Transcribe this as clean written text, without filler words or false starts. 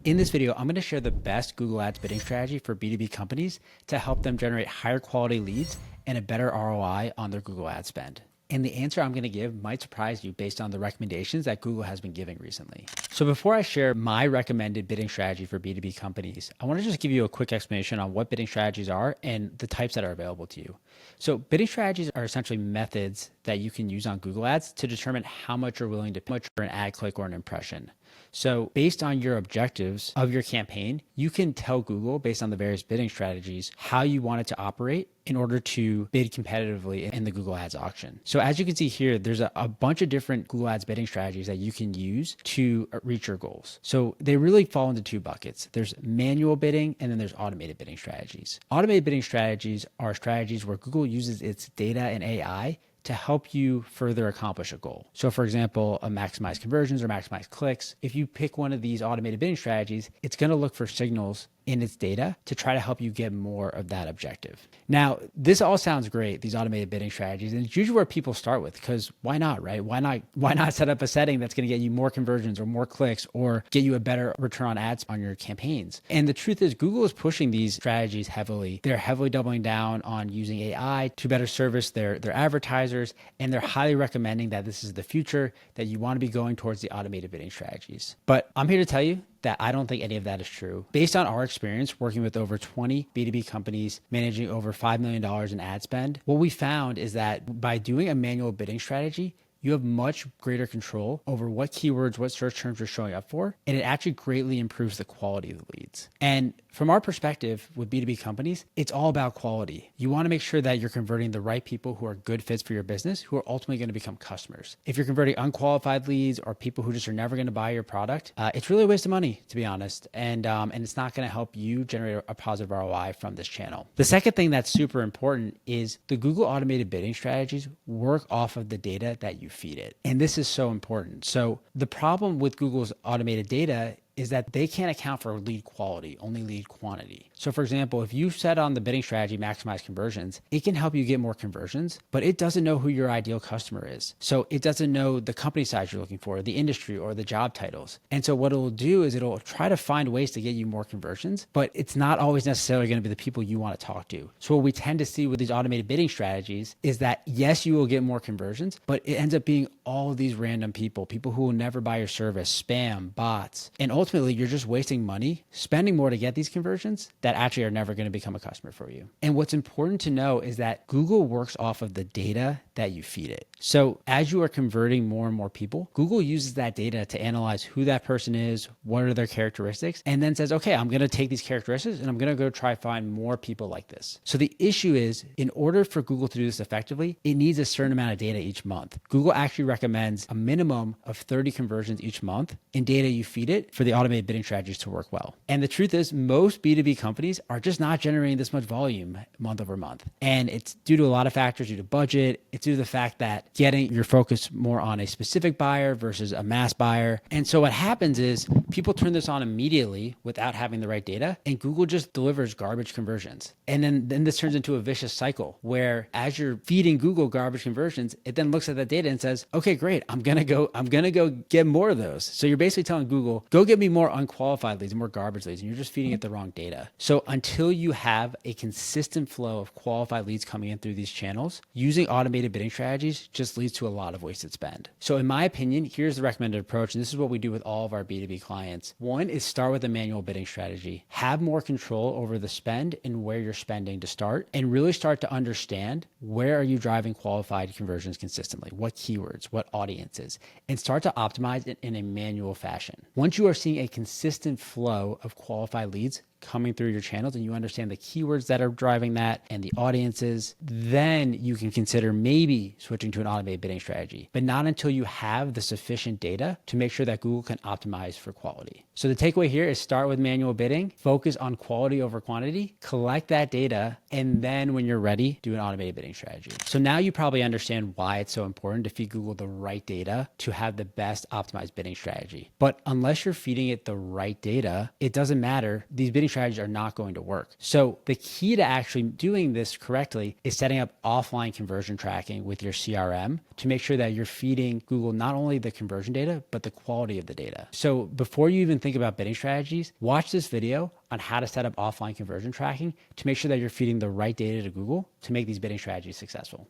In this video, I'm going to share the best Google Ads bidding strategy for B2B companies to help them generate higher quality leads and a better ROI on their Google Ad spend. And the answer I'm going to give might surprise you based on the recommendations that Google has been giving recently. So before I share my recommended bidding strategy for B2B companies, I want to just give you a quick explanation on what bidding strategies are and the types that are available to you. So bidding strategies are essentially methods that you can use on Google Ads to determine how much you're willing to pay for an ad click or an impression. So based on your objectives of your campaign, you can tell Google based on the various bidding strategies how you want it to operate in order to bid competitively in the Google Ads auction. So as you can see here, there's a bunch of different Google Ads bidding strategies that you can use to reach your goals. So they really fall into two buckets. There's manual bidding and then there's automated bidding strategies. Automated bidding strategies are strategies where Google uses its data and AI to help you further accomplish a goal. So for example, a maximize conversions or maximize clicks. If you pick one of these automated bidding strategies, it's going to look for signals in its data to try to help you get more of that objective. Now, this all sounds great, these automated bidding strategies, and it's usually where people start with, because why not, right? Why not set up a setting that's going to get you more conversions or more clicks or get you a better return on ads on your campaigns? And the truth is Google is pushing these strategies heavily. They're heavily doubling down on using AI to better service their advertisers, and they're highly recommending that this is the future, that you want to be going towards the automated bidding strategies. But I'm here to tell you that I don't think any of that is true. Based on our experience working with over 20 B2B companies managing over $5 million in ad spend, what we found is that by doing a manual bidding strategy, you have much greater control over what keywords, what search terms you're showing up for, and it actually greatly improves the quality of the leads. And from our perspective with B2B companies, it's all about quality. You want to make sure that you're converting the right people who are good fits for your business, who are ultimately going to become customers. If you're converting unqualified leads or people who just are never going to buy your product, it's really a waste of money, to be honest. And it's not going to help you generate a positive ROI from this channel. The second thing that's super important is the Google automated bidding strategies work off of the data that you feed it. And this is so important. So the problem with Google's automated data is that they can't account for lead quality, only lead quantity. So for example, if you set on the bidding strategy, maximize conversions, it can help you get more conversions, but it doesn't know who your ideal customer is. So it doesn't know the company size you're looking for, the industry, or the job titles. And so what it'll do is it'll try to find ways to get you more conversions, but it's not always necessarily going to be the people you want to talk to. So what we tend to see with these automated bidding strategies is that yes, you will get more conversions, but it ends up being all of these random people who will never buy your service, spam, bots, and ultimately, you're just wasting money, spending more to get these conversions that actually are never going to become a customer for you. And what's important to know is that Google works off of the data that you feed it. So as you are converting more and more people, Google uses that data to analyze who that person is, what are their characteristics, and then says, okay, I'm going to take these characteristics and I'm going to go try find more people like this. So the issue is, in order for Google to do this effectively, it needs a certain amount of data each month. Google actually recommends a minimum of 30 conversions each month in data you feed it for the automated bidding strategies to work well. And the truth is, most B2B companies are just not generating this much volume month over month. And it's due to a lot of factors, due to budget. It's due to the fact that getting your focus more on a specific buyer versus a mass buyer. And so what happens is people turn this on immediately without having the right data, and Google just delivers garbage conversions. And then this turns into a vicious cycle where as you're feeding Google garbage conversions, it then looks at that data and says, okay, great, I'm gonna go get more of those. So you're basically telling Google, go get me more unqualified leads, more garbage leads, and you're just feeding it the wrong data. So until you have a consistent flow of qualified leads coming in through these channels, using automated bidding strategies just leads to a lot of wasted spend. So in my opinion, here's the recommended approach, and this is what we do with all of our B2B clients. One is start with a manual bidding strategy. Have more control over the spend and where you're spending to start, and really start to understand where are you driving qualified conversions consistently, what keywords, what audiences, and start to optimize it in a manual fashion. Once you are seeing a consistent flow of qualified leads coming through your channels and you understand the keywords that are driving that and the audiences, then you can consider maybe switching to an automated bidding strategy, but not until you have the sufficient data to make sure that Google can optimize for quality. So the takeaway here is start with manual bidding, focus on quality over quantity, collect that data, and then when you're ready, do an automated bidding strategy. So now you probably understand why it's so important to feed Google the right data to have the best optimized bidding strategy. But unless you're feeding it the right data, it doesn't matter. These bidding strategies are not going to work. So the key to actually doing this correctly is setting up offline conversion tracking with your CRM to make sure that you're feeding Google not only the conversion data, but the quality of the data. So before you even think about bidding strategies, watch this video on how to set up offline conversion tracking to make sure that you're feeding the right data to Google to make these bidding strategies successful.